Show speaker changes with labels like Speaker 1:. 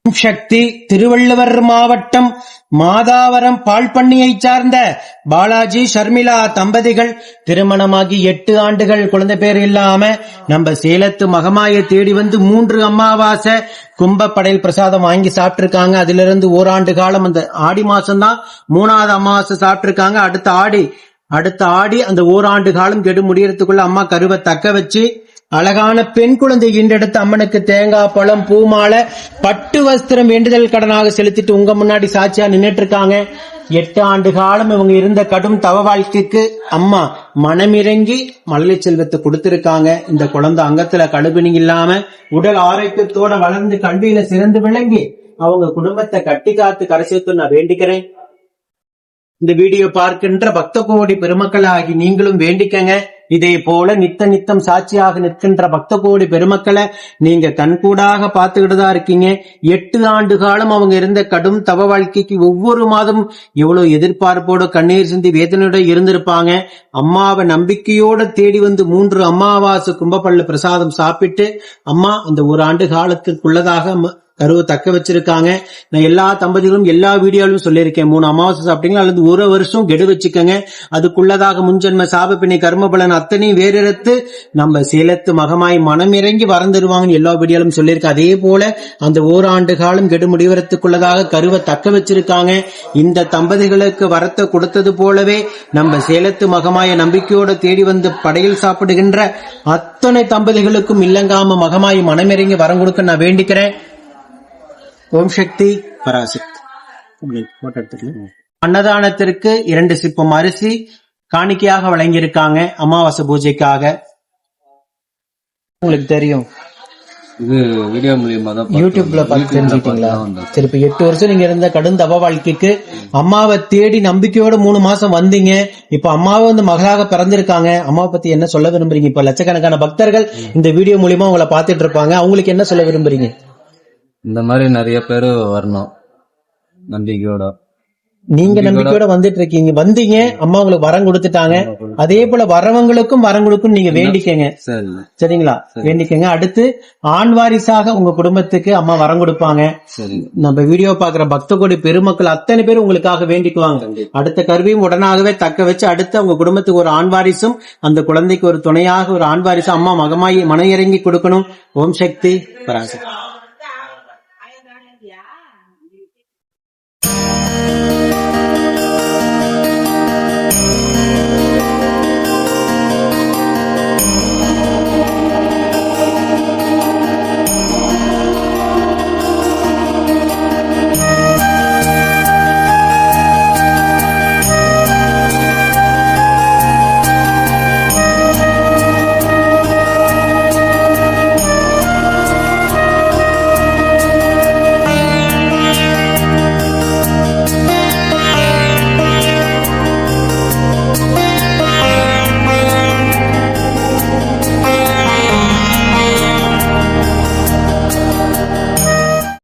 Speaker 1: சக்தி திருவள்ளுவர் மாவட்டம் மாதாவரம் பால்பண்ணியைச் சார்ந்த பாலாஜி ஷர்மிளா தம்பதிகள் திருமணமாகி 8 ஆண்டுகள் குழந்தை பேர் இல்லாம நம்ம சேலத்து மகமாயை தேடி வந்து 3 அமாவாசை கும்பப்படையில் பிரசாதம் வாங்கி சாப்பிட்டிருக்காங்க. அதுல இருந்து ஓராண்டு காலம் அந்த ஆடி மாசம்தான் 3வது அமாவாசை சாப்பிட்டிருக்காங்க. அடுத்த ஆடி அந்த ஓராண்டு காலம் கெடு முடியறதுக்குள்ள அம்மா கருவை தக்க வச்சு அழகான பெண் குழந்தை ஈண்டெடுத்து அம்மனுக்கு தேங்காய் பழம் பூமாலை பட்டு வஸ்திரம் வேண்டுதல் கடனாக செலுத்திட்டு உங்க முன்னாடி சாட்சியா நின்னுட்டு இருக்காங்க. 8 ஆண்டு காலம் இவங்க இருந்த கடும் தவ வாழ்க்கைக்கு அம்மா மனமிறங்கி மழலை செல்வத்தை கொடுத்திருக்காங்க. இந்த குழந்தை அங்கத்துல கழுபிணி இல்லாம உடல் ஆரோக்கியத்தோட வளர்ந்து கல்வியில சிறந்து விளங்கி அவங்க குடும்பத்தை கட்டி காத்து கரை சேர்த்து நான் வேண்டிக்கிறேன். இந்த வீடியோ பார்க்கின்ற பக்த கோடி பெருமக்களாகி நீங்களும் வேண்டிக்கங்க. இதே போல நித்தம் சாட்சியாக நிற்கின்ற பக்த கோடி பெருமக்களை நீங்க கண்கூடாக பார்த்துக்கிட்டு தான் இருக்கீங்க. 8 ஆண்டு காலம் அவங்க இருந்த கடும் தவ வாழ்க்கைக்கு ஒவ்வொரு மாதம் எவ்வளவு எதிர்பார்ப்போட கண்ணீர் சிந்தி வேதனையோட இருந்திருப்பாங்க. அம்மாவை நம்பிக்கையோட தேடி வந்து 3 அமாவாசை கும்பப்பள்ளி பிரசாதம் சாப்பிட்டு அம்மா அந்த ஒரு ஆண்டு காலத்துக்குள்ளதாக கருவை தக்க வச்சிருக்காங்க. நான் எல்லா தம்பதிகளும் எல்லா வீடியோலும் சொல்லியிருக்கேன். 3 அமாவாசை சாப்பிட்டீங்களா அல்லது 1 வருஷம் கெடு வச்சுக்கங்க. அதுக்குள்ளதாக முன்ஜென்ம சாபப்பிணை கர்ம பலன் அத்தனையும் வேறெடுத்து நம்ம சேலத்து மகமாய் மனமிறங்கி வரந்துருவாங்கன்னு எல்லா வீடியோலும் சொல்லியிருக்கேன். அதே போல அந்த ஓராண்டு காலம் கெடு முடிவரத்துக்குள்ளதாக கருவை தக்க வச்சிருக்காங்க. இந்த தம்பதிகளுக்கு வரத்தை கொடுத்தது போலவே நம்ம சேலத்து மகமாய நம்பிக்கையோட தேடி வந்து படையில் சாப்பிடுகின்ற அத்தனை தம்பதிகளுக்கும் இல்லங்காம மகமாய் மனமிறங்கி வரம் கொடுக்க நான் வேண்டிக்கிறேன். ஓம் சக்தி பராசக்தி. அன்னதானத்திற்கு 2 சிப்பம் அரிசி காணிக்கையாக வழங்கியிருக்காங்க அமாவாசை பூஜைக்காக. உங்களுக்கு தெரியும்,
Speaker 2: இது வீடியோ மூலமா தான்
Speaker 1: யூடியூப்ல பார்த்து தெரிஞ்சுக்கிட்டீங்களா? சரி, இப்ப 8 வருஷம் நீங்க இருந்த கடும் தவ வாழ்க்கைக்கு அம்மாவை தேடி நம்பிக்கையோட 3 மாசம் வந்தீங்க. இப்ப அம்மாவை வந்து மகளாக பிறந்திருக்காங்க. அம்மாவை பத்தி என்ன சொல்ல விரும்புறீங்க? இப்ப லட்சக்கணக்கான பக்தர்கள் இந்த வீடியோ மூலியமா உங்களை பாத்துட்டு இருப்பாங்க. அவங்களுக்கு என்ன சொல்ல விரும்புறீங்க?
Speaker 2: இந்த மாதிரி நிறைய பேரு வரணும் நம்பிக்கையோட.
Speaker 1: நீங்க நம்பிக்கையோட வந்துட்டு இருக்கீங்க, வந்தீங்க, அம்மா உங்களுக்கு வரம் கொடுத்துட்டாங்க. அதே போல வரவங்களுக்கும் வரம் கொடுக்கும் நீங்க வேண்டிக்கங்க. சரிங்களா? வேண்டிக்கங்க. அடுத்து ஆண் வாரிசாக உங்க குடும்பத்துக்கு அம்மா வரம் கொடுப்பாங்க. நம்ம வீடியோ பாக்குற பக்த கோடி பெருமக்கள் அத்தனை பேர் உங்களுக்காக வேண்டிக்குவாங்க. அடுத்த கருவியும் உடனாகவே தக்க வச்சு அடுத்து உங்க குடும்பத்துக்கு ஒரு ஆண் வாரிசும் அந்த குழந்தைக்கு ஒரு துணையாக ஒரு ஆண் வாரிசும் அம்மா மகமாயி மன இறங்கி கொடுக்கணும். ஓம் சக்தி பராசக்தி.